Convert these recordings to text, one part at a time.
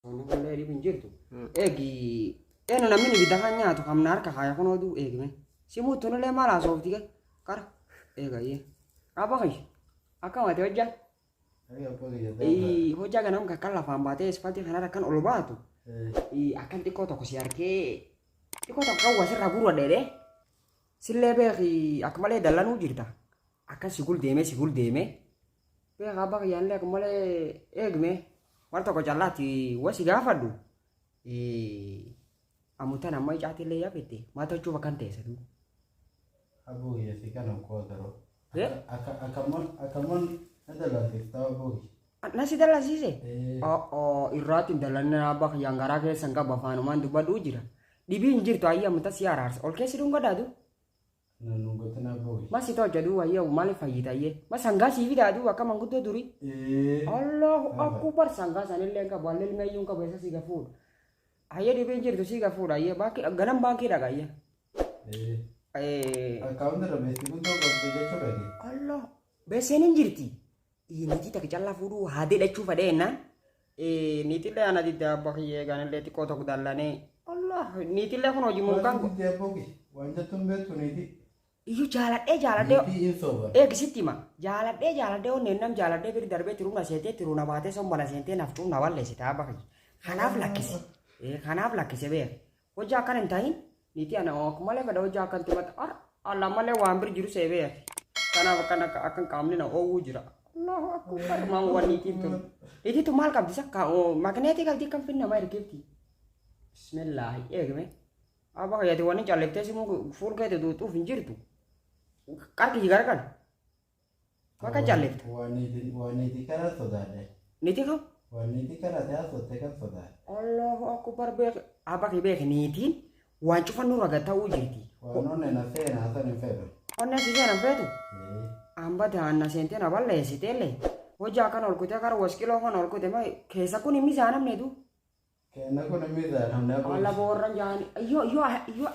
Ono kale di pinggir tuh. Egi eno namini bitakan nyaatu kam narka kaya kono du egi me. Simu tuno le mala softi ka. Kar ega ye. Apa kai? Aka mate hojja. Hojja ganam ka kala fambate sepati kanara kan olbatu. Akan tiko to kusiarke. Tiko to kau wasir raburu dede. Sillebe akmale dalanu jirta. Akan sigul deme. Pe gaba yanle akmale egme. Warta ko jallati wasi gafadu. Amutan amma jati le yapete. Mata coba kan tes du. Abu ya sih kan aku taruh. Akamon adalah kita abu. Nasi dala sise. Irratin dalana abak yang garage sangka bafanuman du badu jira. Dibinjir to ayam muta siarar. Olke sidung dadu. Nunggu tenang abu. Masih tahu jadu ayam male fayita ye. Mas sangga si vida du aka mangkuto duri. Allah aku bar sangga sanil lengka balil ngayung ka besa siga food. Ayah dibinjir to siga food ayah baki ganam baki daga ayah. Kau ntar besi pun tuh kau kerja coba deh. Allah, besenin jirti. Ini kita kecalla furu hade da cufa deh na. Niti le ana dita bakiye ganan le tiko to kudallane. Allah, niti le kono jimu kan. Dia bogi, wanja tumbe tuh niti. Iyo jalan deh. Niti insoba. Kisitti ma. Jalan deh onennam jalan deh beri darbe tiruna sete tiruna bate sombana sente naftu nawal le sita baki. Khanaf lakisi. Khanaf lakisi be. Hoja kan entain. Niti ana kumale kada hoja kan timat Allah male wambir jiru sebe. Kana akan kamne na wujira. Allahu akbar mang waniti tu. Itu mal kam bisa ka magnetik al dikam finna mai rekti. Bismillah egme. Aba ya ti wani jalekte simu fur ka tu finjir tu. Kar ki gar kan. Maka jalekt. Waniti kana sodare. Niti kam? Waniti kana dia sote kan sodare. Allahu akbar be aba ki be nitin. Wancu fanu raga tahu jadi. Wanone na sena hata ni febe. Onna si sana fetu. Amba dhanna sente na balle sitele. Hoja kan olkute kar waskilo kan olkute mai kesa kuni misanam ne du. Kena ko na mizana na ko. Alla borran jani. Iyo.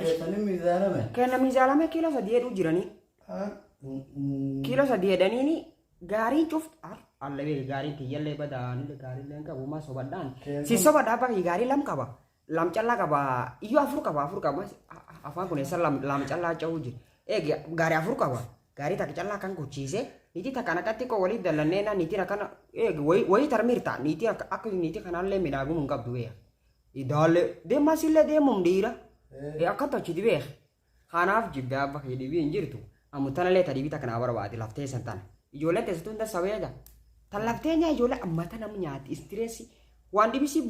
Kena ni mizana me. Kena misala me kilo sadie du jirani. Kilo sadie dan ini gari cuft alla be gari tiyelle badan le gari lenka buma sobadan. Si sobat apa gari lam kaba. Lam challa kaba. Iyo afur kaba mas. Afan kune salam lam challa chauji. Gari afur kaba. Gari tak challa kan kuchise. Niti takana kati ko wali dalanena niti rakana wai tarmirta niti aku niti kana le minagu mungkap duwe. Idale de masile de mumdira. Akata chidi be. Khanaf jibda ba hidi bi injir tu. Amutana le tadi bita kana warwa di lafte santan. Ijole tes tunda sawega. Talaftenya ijole amata namnya istresi. Wandi bisi